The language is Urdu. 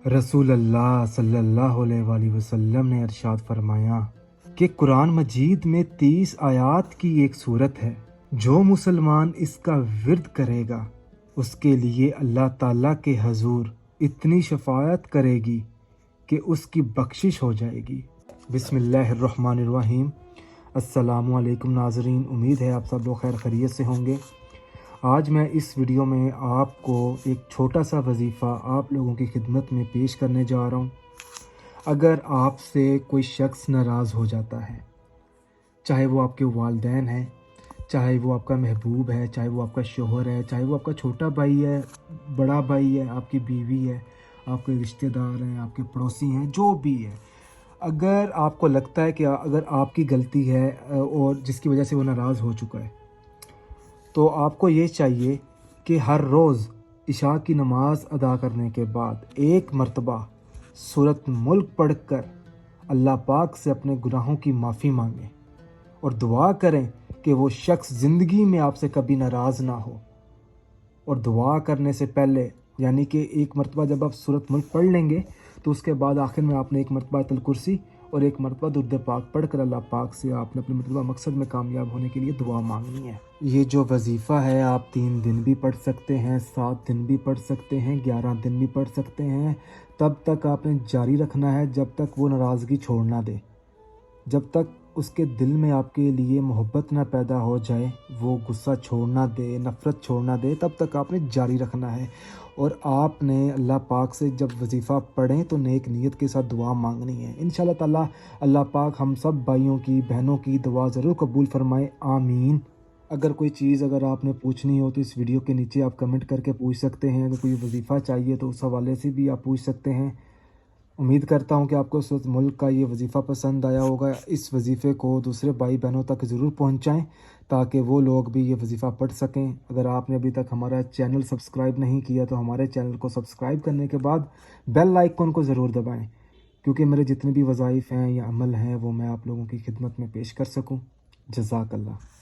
رسول اللہ صلی اللہ علیہ وآلہ وسلم نے ارشاد فرمایا کہ قرآن مجید میں 30 آیات کی ایک صورت ہے، جو مسلمان اس کا ورد کرے گا اس کے لیے اللہ تعالیٰ کے حضور اتنی شفاعت کرے گی کہ اس کی بخشش ہو جائے گی۔ بسم اللہ الرحمن الرحیم۔ السلام علیکم ناظرین، امید ہے آپ سب لوگ خیر خیریت سے ہوں گے۔ آج میں اس ویڈیو میں آپ کو ایک چھوٹا سا وظیفہ آپ لوگوں کی خدمت میں پیش کرنے جا رہا ہوں۔ اگر آپ سے کوئی شخص ناراض ہو جاتا ہے، چاہے وہ آپ کے والدین ہیں، چاہے وہ آپ کا محبوب ہے، چاہے وہ آپ کا شوہر ہے، چاہے وہ آپ کا چھوٹا بھائی ہے، بڑا بھائی ہے، آپ کی بیوی ہے، آپ کے رشتہ دار ہیں، آپ کے پڑوسی ہیں، جو بھی ہے، اگر آپ کو لگتا ہے کہ اگر آپ کی غلطی ہے اور جس کی وجہ سے وہ ناراض ہو چکا ہے، تو آپ کو یہ چاہیے کہ ہر روز عشاء کی نماز ادا کرنے کے بعد ایک مرتبہ سورۃ ملک پڑھ کر اللہ پاک سے اپنے گناہوں کی معافی مانگیں اور دعا کریں کہ وہ شخص زندگی میں آپ سے کبھی ناراض نہ ہو۔ اور دعا کرنے سے پہلے، یعنی کہ ایک مرتبہ جب آپ سورۃ ملک پڑھ لیں گے تو اس کے بعد آخر میں آپ نے ایک مرتبہ آیت الکرسی اور ایک مرتبہ درود پاک پڑھ کر اللہ پاک سے آپ نے اپنے مطلوبہ مقصد میں کامیاب ہونے کے لیے دعا مانگنی ہے۔ یہ جو وظیفہ ہے آپ 3 دن بھی پڑھ سکتے ہیں، 7 دن بھی پڑھ سکتے ہیں، 11 دن بھی پڑھ سکتے ہیں، تب تک آپ نے جاری رکھنا ہے جب تک وہ ناراضگی چھوڑ نہ دے، جب تک اس کے دل میں آپ کے لیے محبت نہ پیدا ہو جائے، وہ غصہ چھوڑنا دے، نفرت چھوڑنا دے، تب تک آپ نے جاری رکھنا ہے۔ اور آپ نے اللہ پاک سے جب وظیفہ پڑھیں تو نیک نیت کے ساتھ دعا مانگنی ہے۔ انشاءاللہ تعالی اللہ پاک ہم سب بھائیوں کی، بہنوں کی دعا ضرور قبول فرمائے، آمین۔ اگر کوئی چیز اگر آپ نے پوچھنی ہو تو اس ویڈیو کے نیچے آپ کمنٹ کر کے پوچھ سکتے ہیں۔ اگر کوئی وظیفہ چاہیے تو اس حوالے سے بھی آپ پوچھ سکتے ہیں۔ امید کرتا ہوں کہ آپ کو سورۃ ملک کا یہ وظیفہ پسند آیا ہوگا۔ اس وظیفے کو دوسرے بھائی بہنوں تک ضرور پہنچائیں تاکہ وہ لوگ بھی یہ وظیفہ پڑھ سکیں۔ اگر آپ نے ابھی تک ہمارا چینل سبسکرائب نہیں کیا تو ہمارے چینل کو سبسکرائب کرنے کے بعد بیل آئیکن کو ضرور دبائیں، کیونکہ میرے جتنے بھی وظائف ہیں یا عمل ہیں وہ میں آپ لوگوں کی خدمت میں پیش کر سکوں۔ جزاک اللہ۔